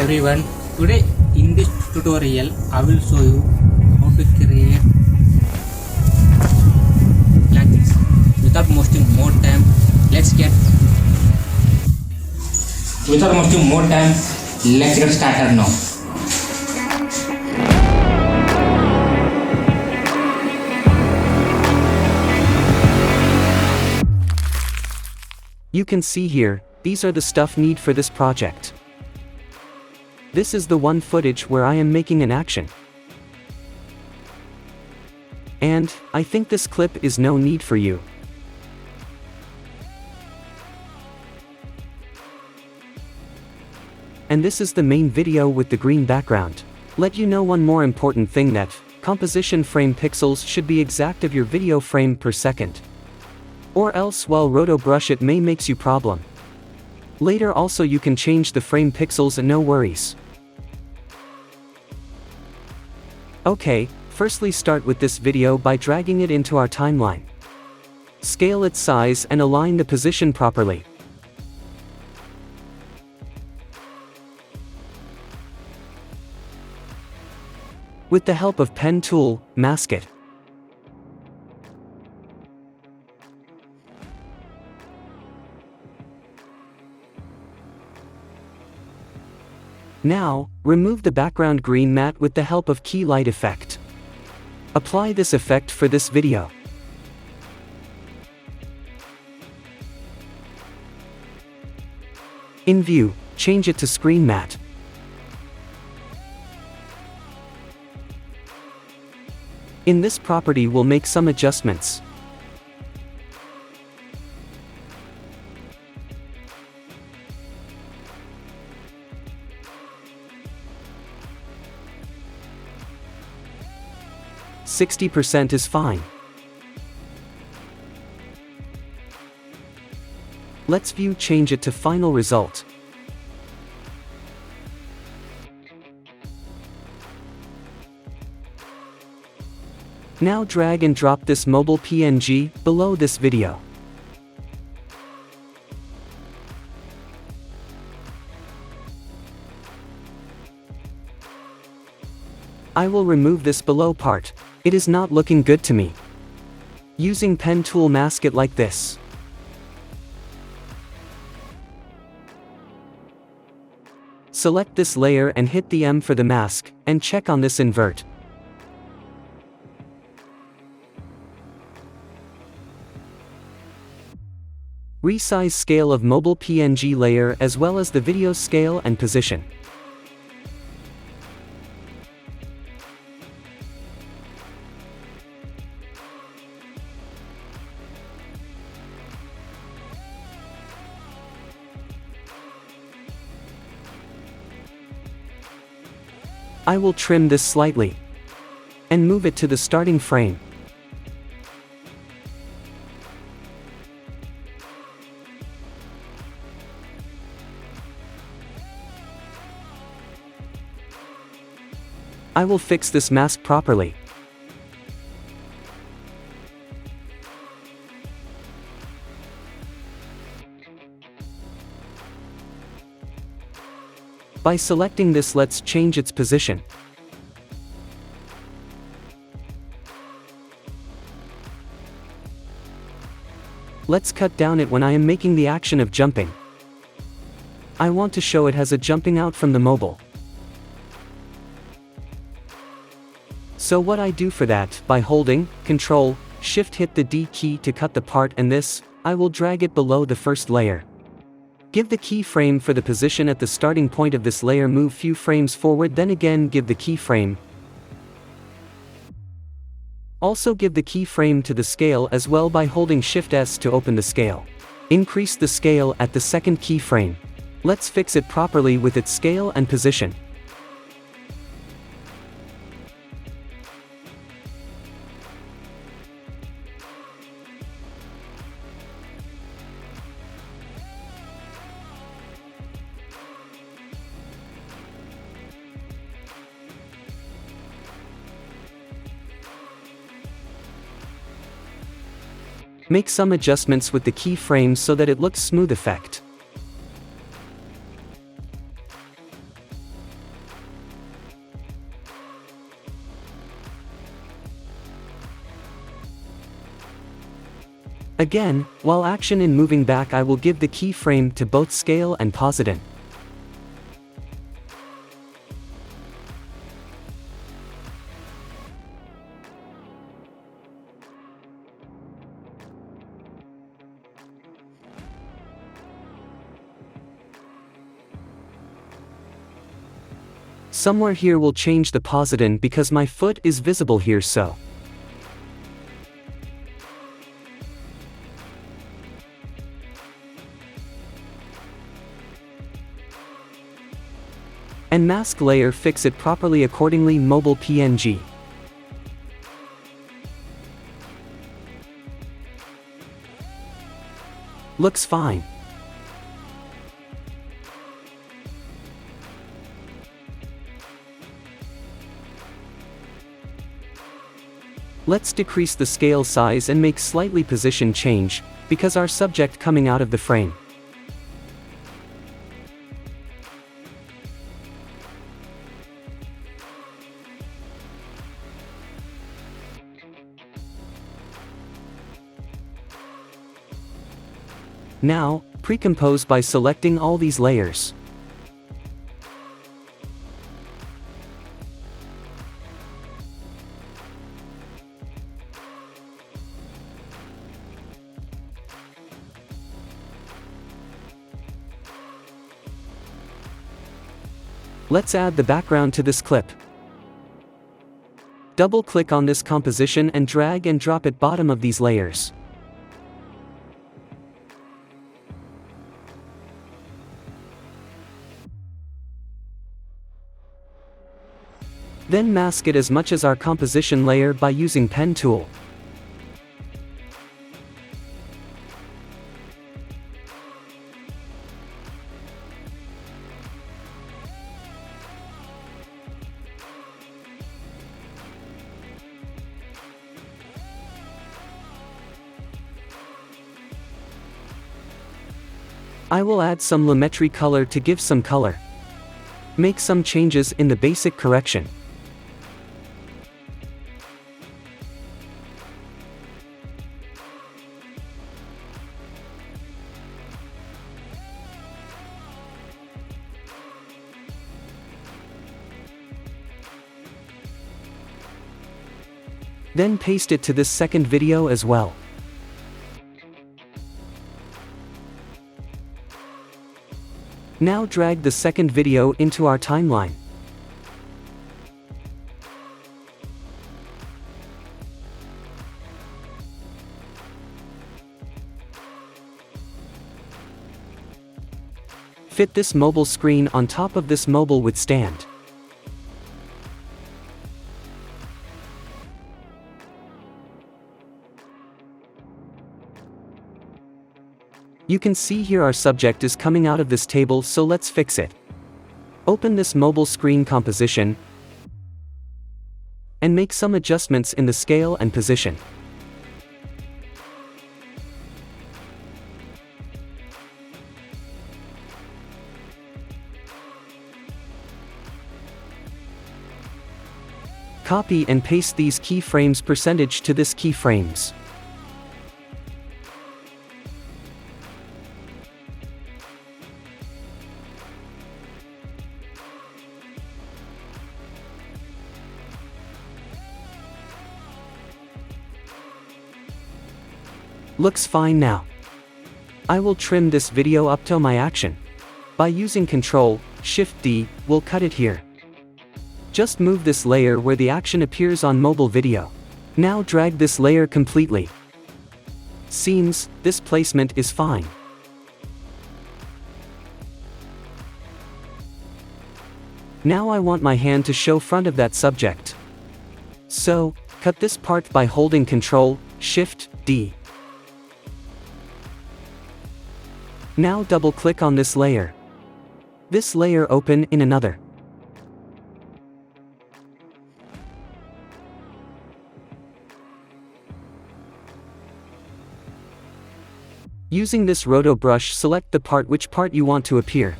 everyone, today in this tutorial I will show you how to create like this. Without wasting more time, let's get started now. You can see here, these are the stuff need for this project. This is the one footage where I am making an action. And, I think this clip is no need for you. And this is the main video with the green background. Let you know one more important thing, that composition frame pixels should be exact of your video frame per second. Or else while roto brush it may makes you problem. Later also you can change the frame pixels and no worries. Okay, firstly start with this video by dragging it into our timeline. Scale its size and align the position properly. With the help of pen tool, mask it. Now, remove the background green matte with the help of key light effect. Apply this effect for this video. In view, change it to screen matte. In this property we'll make some adjustments. %60 is fine. Let's view change it to final result. Now drag and drop this mobile PNG below this video. I will remove this below part. It is not looking good to me. Using pen tool, mask it like this. Select this layer and hit the M for the mask, and check on this invert. Resize scale of mobile PNG layer as well as the video scale and position. I will trim this slightly and move it to the starting frame. I will fix this mask properly. By selecting this, let's change its position. Let's cut down it when I am making the action of jumping. I want to show it has a jumping out from the mobile. So what I do for that, by holding Ctrl, Shift, hit the D key to cut the part, and this, I will drag it below the first layer. Give the keyframe for the position at the starting point of this layer, move few frames forward, then again give the keyframe. Also give the keyframe to the scale as well by holding Shift S to open the scale. Increase the scale at the second keyframe. Let's fix it properly with its scale and position. Make some adjustments with the keyframes so that it looks smooth effect. Again, while action in moving back, I will give the keyframe to both scale and popout. Somewhere here will change the popout because my foot is visible here, so. And mask layer, fix it properly accordingly. Mobile PNG. Looks fine. Let's decrease the scale size and make slightly position change, because our subject coming out of the frame. Now, pre-compose by selecting all these layers. Let's add the background to this clip. Double-click on this composition and drag and drop it bottom of these layers. Then mask it as much as our composition layer by using pen tool. I will add some Lumetri color to give some color. Make some changes in the basic correction. Then paste it to this second video as well. Now drag the second video into our timeline. Fit this mobile screen on top of this mobile with stand. You can see here our subject is coming out of this table, so let's fix it. Open this mobile screen composition and make some adjustments in the scale and position. Copy and paste these keyframes percentage to this keyframes. Looks fine now. I will trim this video up to my action. By using Ctrl-Shift-D, we'll cut it here. Just move this layer where the action appears on mobile video. Now drag this layer completely. Seems, this placement is fine. Now I want my hand to show front of that subject. So, cut this part by holding Ctrl-Shift-D. Now double-click on this layer. This layer open in another. Using this roto brush, select the part which part you want to appear.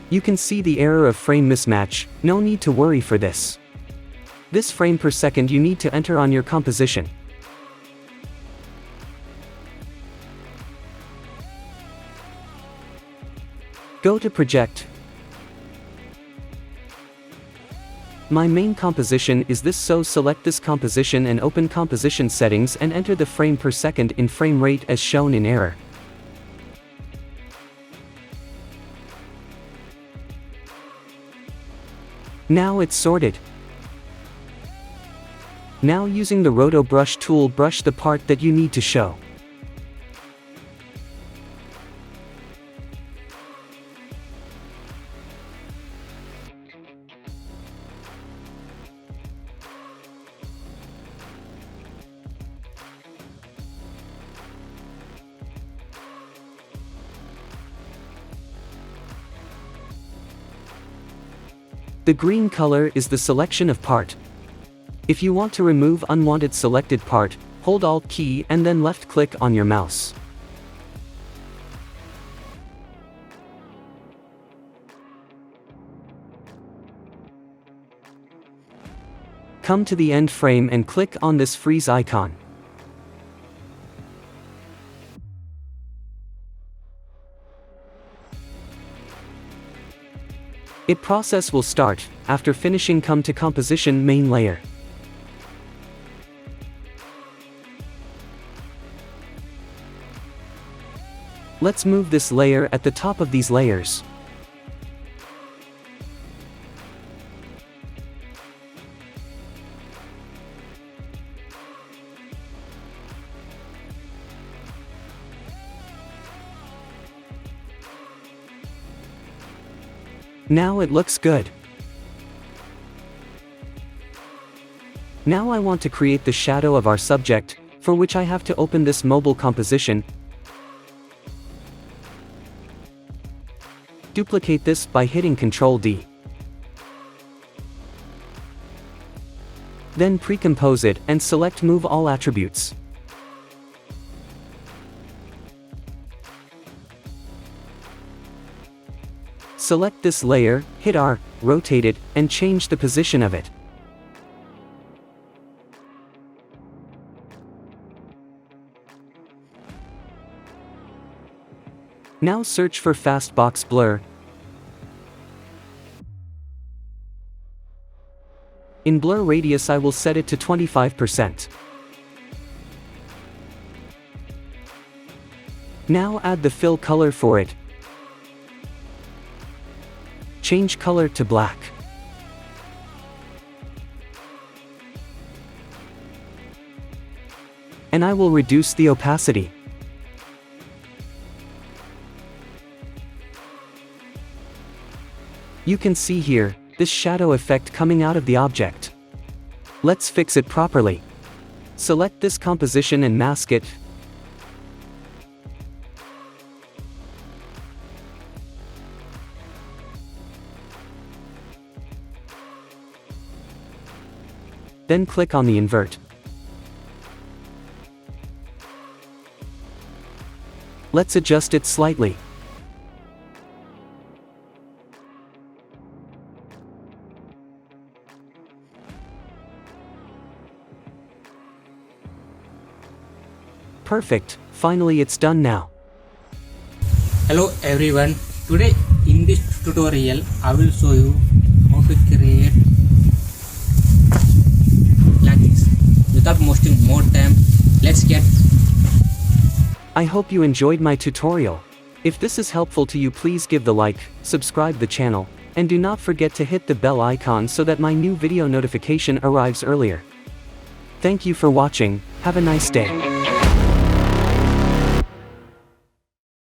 You can see the error of frame mismatch, no need to worry for this. This frame per second you need to enter on your composition. Go to Project. My main composition is this, so select this composition and open composition settings and enter the frame per second in frame rate as shown in error. Now it's sorted. Now using the Roto Brush tool, brush the part that you need to show. The green color is the selection of part. If you want to remove unwanted selected part, hold Alt key and then left click on your mouse. Come to the end frame and click on this freeze icon. It process will start. After finishing, come to composition main layer. Let's move this layer at the top of these layers. Now it looks good. Now I want to create the shadow of our subject, for which I have to open this mobile composition. Duplicate this by hitting Ctrl D. Then pre-compose it and select Move All Attributes. Select this layer, hit R, rotate it, and change the position of it. Now search for Fast Box Blur. In blur radius I will set it to 25%. Now add the fill color for it. Change color to black. And I will reduce the opacity. You can see here, this shadow effect coming out of the object. Let's fix it properly. Select this composition and mask it. Then click on the invert. Let's adjust it slightly. Perfect, finally it's done now. Hello everyone, today in this tutorial I will show you how to create like this. Without wasting more time, let's get. I hope you enjoyed my tutorial. If this is helpful to you, please give the like, subscribe the channel, and do not forget to hit the bell icon so that my new video notification arrives earlier. Thank you for watching, have a nice day.